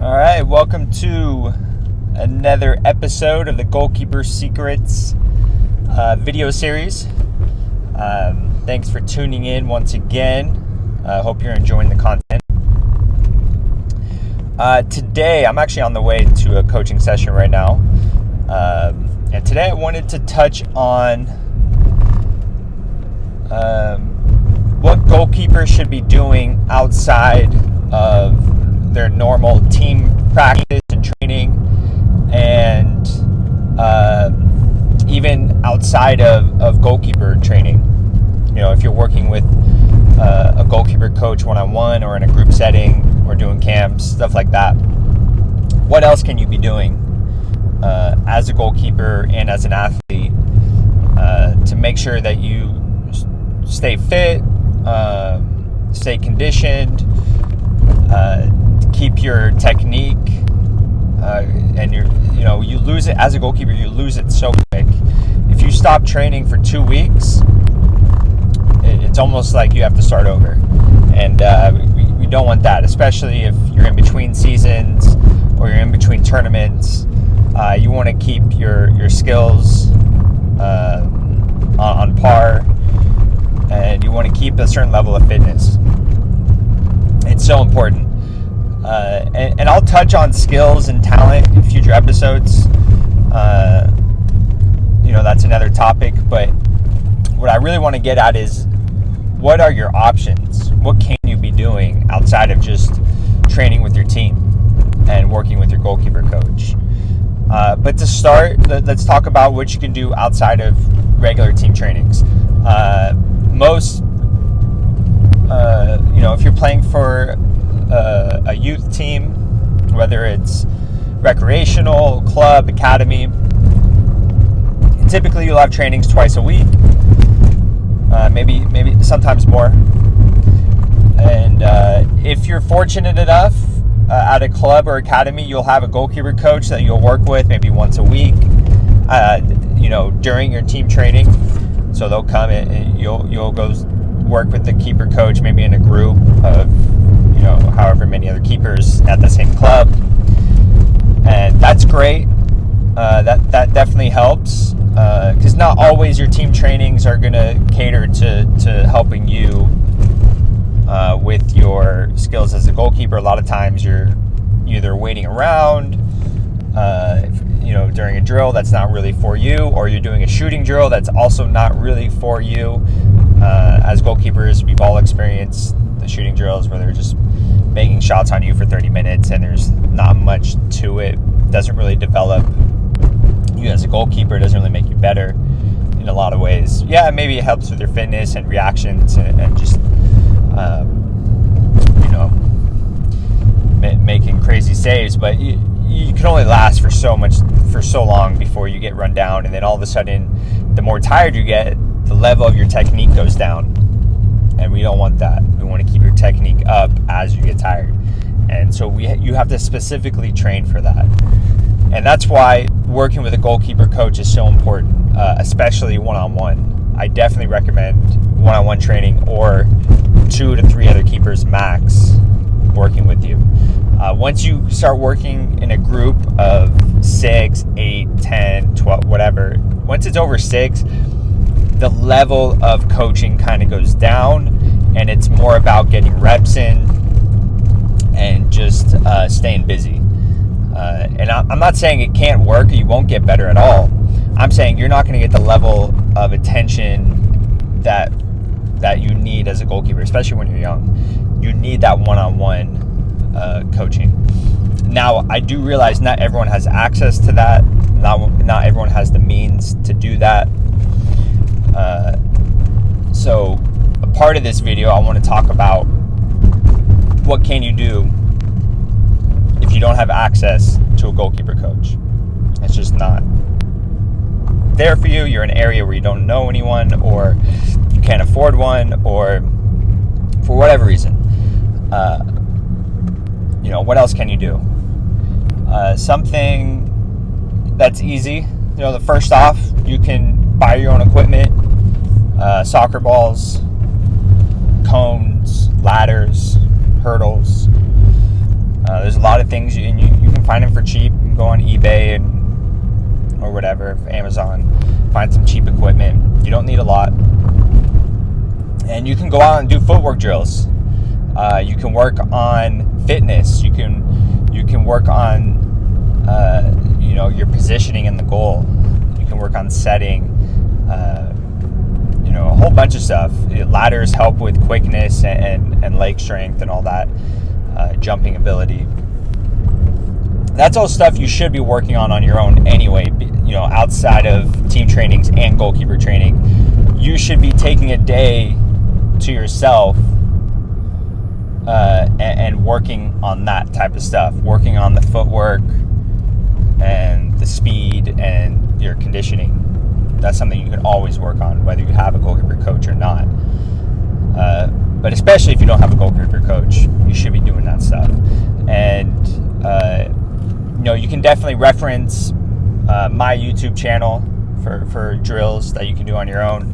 All right, welcome to another episode of the Goalkeeper Secrets video series. Thanks for tuning in once again. I hope you're enjoying the content. Today, I'm actually on the way to a coaching session right now. And today I wanted to touch on what goalkeepers should be doing outside of their normal team practice and training, and even outside of goalkeeper training. You know, if you're working with a goalkeeper coach one-on-one or in a group setting or doing camps, stuff like that, what else can you be doing as a goalkeeper and as an athlete to make sure that you stay fit, stay conditioned, keep your technique, and you lose it as a goalkeeper. You lose it so quick. If you stop training for 2 weeks, it's almost like you have to start over, and we don't want that, especially if you're in between seasons or you're in between tournaments. You want to keep your skills on par, and you want to keep a certain level of fitness. It's so important. And I'll touch on skills and talent in future episodes. That's another topic. But what I really want to get at is, what are your options? What can you be doing outside of just training with your team and working with your goalkeeper coach? But to start, let's talk about what you can do outside of regular team trainings. If you're playing for a youth team, whether it's recreational, club, academy, typically you'll have trainings twice a week, maybe sometimes more. And if you're fortunate enough, at a club or academy, you'll have a goalkeeper coach that you'll work with maybe once a week, during your team training. So they'll come in and you'll go work with the keeper coach, maybe in a group of however many other keepers at the same club, and that's great. That definitely helps, because not always your team trainings are going to cater to helping you with your skills as a goalkeeper. A lot of times you're either waiting around during a drill that's not really for you, or you're doing a shooting drill that's also not really for you. As goalkeepers, we've all experienced the shooting drills where they're just banging shots on you for 30 minutes and there's not much to it. Doesn't really develop you as a goalkeeper. Doesn't really make you better in a lot of ways. Yeah, maybe it helps with your fitness and reactions and just making crazy saves, but you can only last for so long before you get run down, and then all of a sudden, the more tired you get, the level of your technique goes down, and we don't want that. We want to keep your technique up as you get tired, and so you have to specifically train for that. And that's why working with a goalkeeper coach is so important, especially one-on-one. I definitely recommend one-on-one training, or 2 to 3 other keepers max working with you. Once you start working in a group of 6, 8, 10, 12, whatever, once it's over 6, the level of coaching kind of goes down, and it's more about getting reps in and just staying busy. And I'm not saying it can't work or you won't get better at all. I'm saying you're not going to get the level of attention that you need as a goalkeeper, especially when you're young. You need that one-on-one coaching. Now, I do realize not everyone has access to that. Not everyone has the means to do that. So a part of this video, I want to talk about what can you do if you don't have access to a goalkeeper coach. It's just not there for you. You're in an area where you don't know anyone, or you can't afford one, or for whatever reason. What else can you do? Something that's easy. The first off, you can buy your own equipment, soccer balls, cones, ladders, hurdles, There's a lot of things, and you can find them for cheap. You can go on eBay or whatever, Amazon, find some cheap equipment. You don't need a lot. And you can go out and do footwork drills. You can work on fitness. You can work on your positioning in the goal. You can work on setting. A whole bunch of stuff. Ladders help with quickness and leg strength and all that. Jumping ability. That's all stuff you should be working on your own anyway. Outside of team trainings and goalkeeper training, you should be taking a day to yourself and working on that type of stuff. Working on the footwork and the speed and your conditioning. That's something you can always work on, whether you have a goalkeeper coach or not. But especially if you don't have a goalkeeper coach, you should be doing that stuff. And you can definitely reference my YouTube channel for drills that you can do on your own.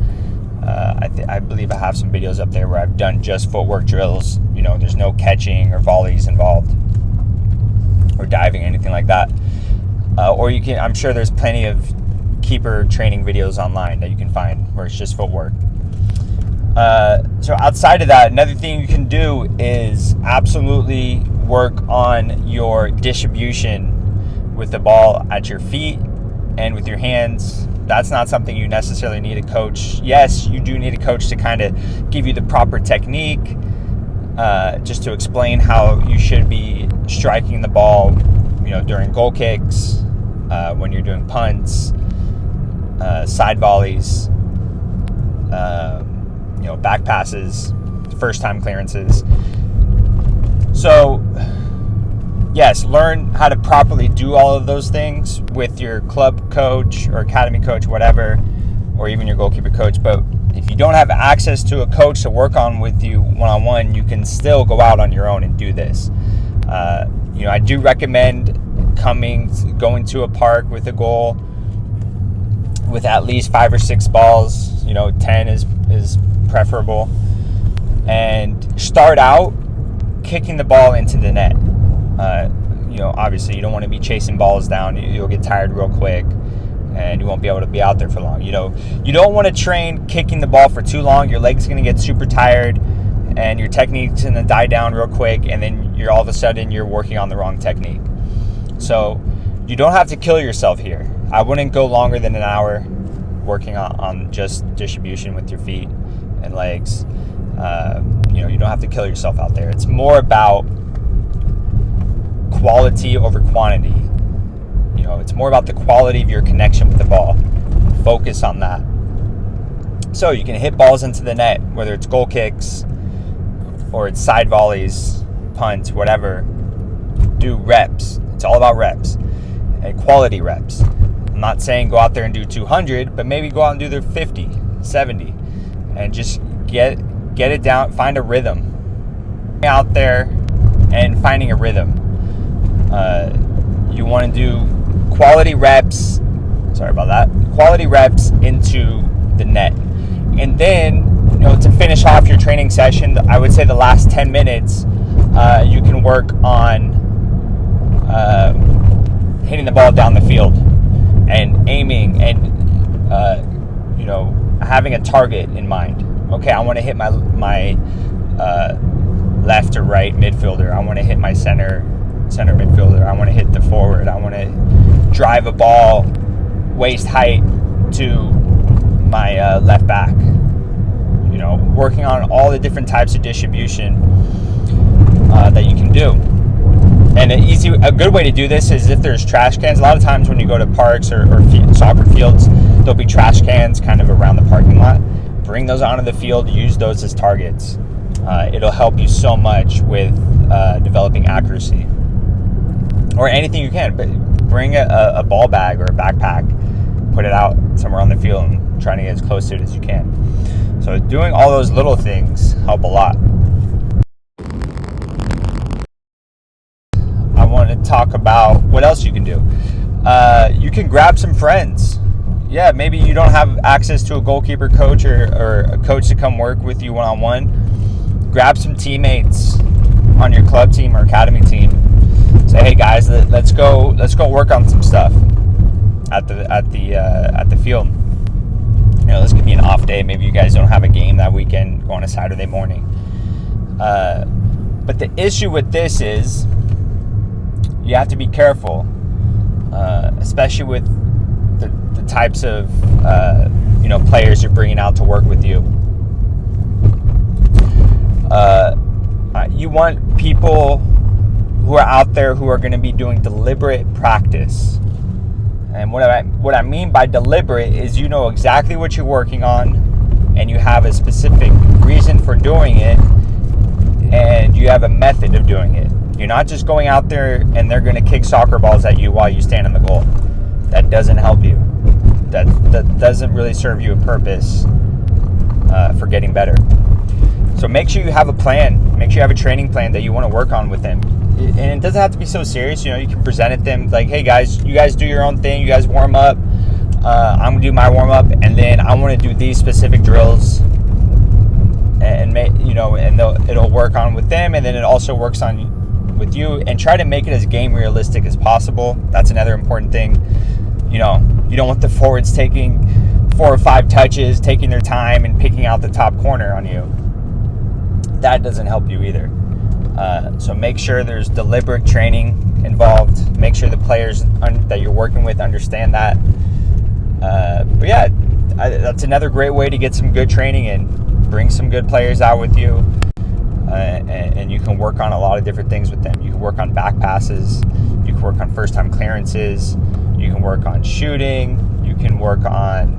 I believe I have some videos up there where I've done just footwork drills. There's no catching or volleys involved or diving, anything like that. Or you can. I'm sure there's plenty of keeper training videos online that you can find where it's just footwork. So outside of that, another thing you can do is absolutely work on your distribution with the ball at your feet and with your hands. That's not something you necessarily need a coach. Yes, you do need a coach to kind of give you the proper technique, just to explain how you should be striking the ball, during goal kicks, when you're doing punts, side volleys, back passes, first time clearances. So yes, learn how to properly do all of those things with your club coach or academy coach, whatever, or even your goalkeeper coach. But if you don't have access to a coach to work on with you one-on-one, you can still go out on your own and do this. I do recommend going to a park with a goal with at least 5 or 6 balls. 10 is preferable, and start out kicking the ball into the net. Obviously you don't want to be chasing balls down. You'll get tired real quick and you won't be able to be out there for long. You don't want to train kicking the ball for too long. Your leg's going to get super tired and your technique's going to die down real quick, and then you're all of a sudden you're working on the wrong technique. So you don't have to kill yourself here. I wouldn't go longer than an hour working on just distribution with your feet and legs. You don't have to kill yourself out there. It's more about quality over quantity. It's more about the quality of your connection with the ball. Focus on that. So you can hit balls into the net, whether it's goal kicks or it's side volleys, punts, whatever. Do reps. It's all about reps and quality reps. I'm not saying go out there and do 200, but maybe go out and do the 50, 70, and just get it down. Find a rhythm. Out there and finding a rhythm. You want to do quality reps. Sorry about that. Quality reps into the net, and then to finish off your training session, I would say the last 10 minutes, you can work on hitting the ball down the field and aiming and having a target in mind. Okay, I want to hit my left or right midfielder. I want to hit my center midfielder. I want to hit the forward. I want to drive a ball waist height to my left back. Working on all the different types of distribution that you can do. And a good way to do this is if there's trash cans. A lot of times when you go to parks or soccer fields, there'll be trash cans kind of around the parking lot. Bring those onto the field. Use those as targets. It'll help you so much with developing accuracy. Or anything you can. But bring a ball bag or a backpack. Put it out somewhere on the field and try to get as close to it as you can. So doing all those little things help a lot. I want to talk about what else you can do. You can grab some friends. Yeah, maybe you don't have access to a goalkeeper coach or a coach to come work with you one-on-one. Grab some teammates on your club team or academy team say, hey guys, let's go work on some stuff at the field. This could be an off day. Maybe you guys don't have a game that weekend, go on a Saturday morning. But the issue with this is you have to be careful, especially with the types of players you're bringing out to work with you. You want people who are out there who are going to be doing deliberate practice. And what I mean by deliberate is you know exactly what you're working on, and you have a specific reason for doing it, and you have a method of doing it. You're not just going out there and they're going to kick soccer balls at you while you stand in the goal. That doesn't help you. That doesn't really serve you a purpose for getting better. So make sure you have a plan. Make sure you have a training plan that you want to work on with them. And it doesn't have to be so serious. You can present it to them like, hey guys, you guys do your own thing. You guys warm up. I'm going to do my warm up. And then I want to do these specific drills. And it'll work on with them. And then it also works on with you. And try to make it as game realistic as possible. That's another important thing. You don't want the forwards taking 4 or 5 touches, taking their time and picking out the top corner on you. That doesn't help you either. So make sure there's deliberate training involved. Make sure the players that you're working with understand that. But yeah, that's another great way to get some good training in. Bring some good players out with you. And you can work on a lot of different things with them. You can work on back passes. You can work on first-time clearances. You can work on shooting. You can work on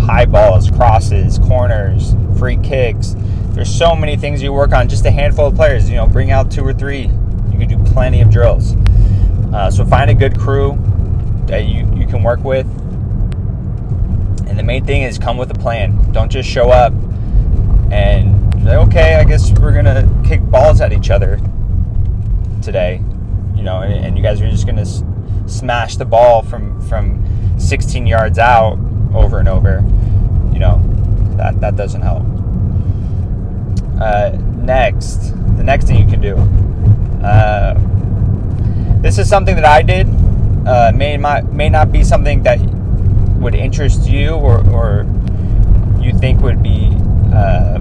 high balls, crosses, corners, free kicks. There's so many things you work on. Just a handful of players. Bring out 2 or 3. You can do plenty of drills. So find a good crew that you can work with. And the main thing is come with a plan. Don't just show up and say, okay, I guess we're gonna kick balls at each other today. And you guys are just gonna smash the ball from 16 yards out over and over. That doesn't help. The next thing you can do. This is something that I did. May not be something that would interest you or you think would be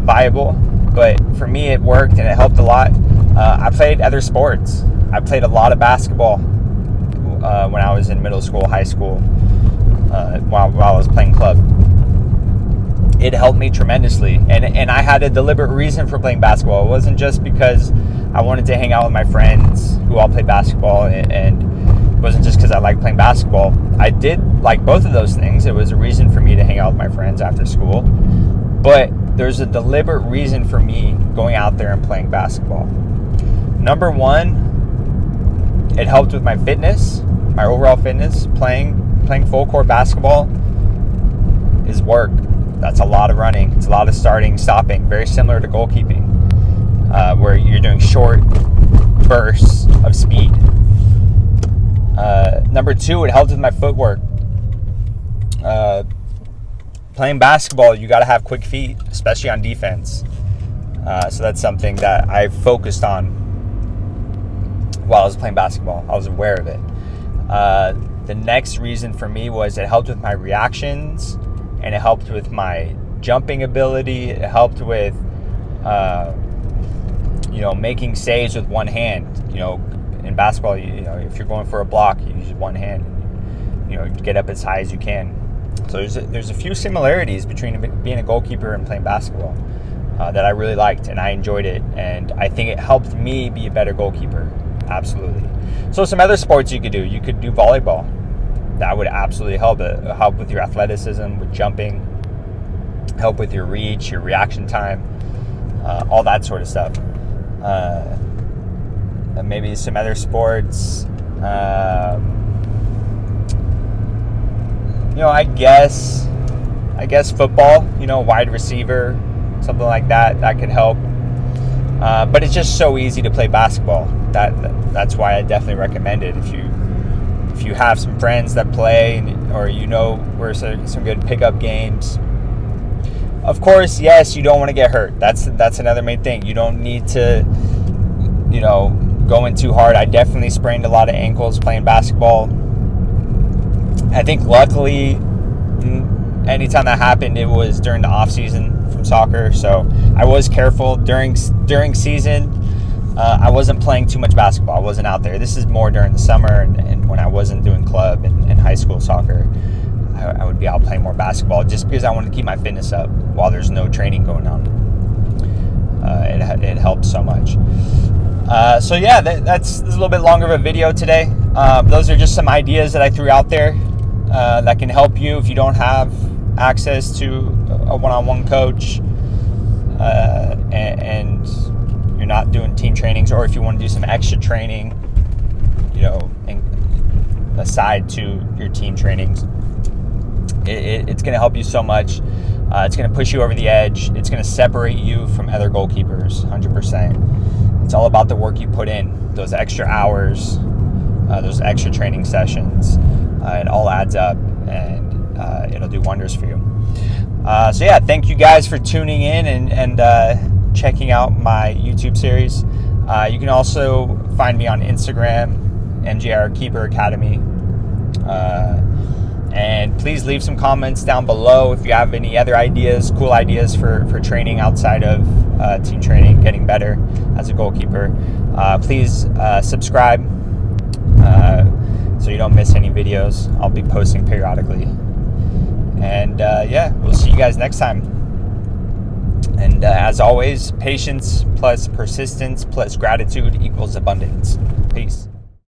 viable, but for me it worked and it helped a lot. I played other sports. I played a lot of basketball when I was in middle school, high school, while I was playing club. It helped me tremendously, and I had a deliberate reason for playing basketball. It wasn't just because I wanted to hang out with my friends who all played basketball, and it wasn't just because I liked playing basketball. I did like both of those things. It was a reason for me to hang out with my friends after school, but there's a deliberate reason for me going out there and playing basketball. Number one, it helped with my fitness, my overall fitness. Playing full court basketball is work. That's a lot of running. It's a lot of starting, stopping. Very similar to goalkeeping, where you're doing short bursts of speed. Number two, it helped with my footwork. Playing basketball, you got to have quick feet, especially on defense. So that's something that I focused on while I was playing basketball. I was aware of it. The next reason for me was it helped with my reactions, and it helped with my jumping ability. It helped with, making saves with one hand. In basketball, if you're going for a block, you use one hand, and get up as high as you can. So there's a few similarities between being a goalkeeper and playing basketball that I really liked, and I enjoyed it, and I think it helped me be a better goalkeeper. Absolutely. So some other sports you could do. You could do volleyball. That would absolutely help. Help with your athleticism, with jumping, help with your reach, your reaction time, all that sort of stuff. And maybe some other sports. I guess football. Wide receiver, something like that. That could help. But it's just so easy to play basketball. That's why I definitely recommend it. If you have some friends that play, or where some good pickup games. Of course, yes, you don't want to get hurt. That's another main thing. You don't need to, going too hard. I definitely sprained a lot of ankles playing basketball. I think luckily, anytime that happened, it was during the off season from soccer. So I was careful during season. I wasn't playing too much basketball. I wasn't out there. This is more during the summer and when I wasn't doing club and high school soccer. I would be out playing more basketball just because I wanted to keep my fitness up while there's no training going on. It helped so much. So yeah, that's a little bit longer of a video today. Those are just some ideas that I threw out there that can help you if you don't have access to a one-on-one coach and you're not doing team trainings, or if you want to do some extra training, aside to your team trainings. It's going to help you so much. It's going to push you over the edge. It's going to separate you from other goalkeepers, 100%. It's all about the work you put in, those extra hours, those extra training sessions. It all adds up, and it'll do wonders for you. So yeah, thank you guys for tuning in and checking out my YouTube series. You can also find me on Instagram, MJR Keeper Academy. And please leave some comments down below if you have any other ideas, cool ideas for training outside of team training, getting better as a goalkeeper. Please subscribe so you don't miss any videos. I'll be posting periodically. And yeah, we'll see you guys next time. And as always, patience plus persistence plus gratitude equals abundance. Peace.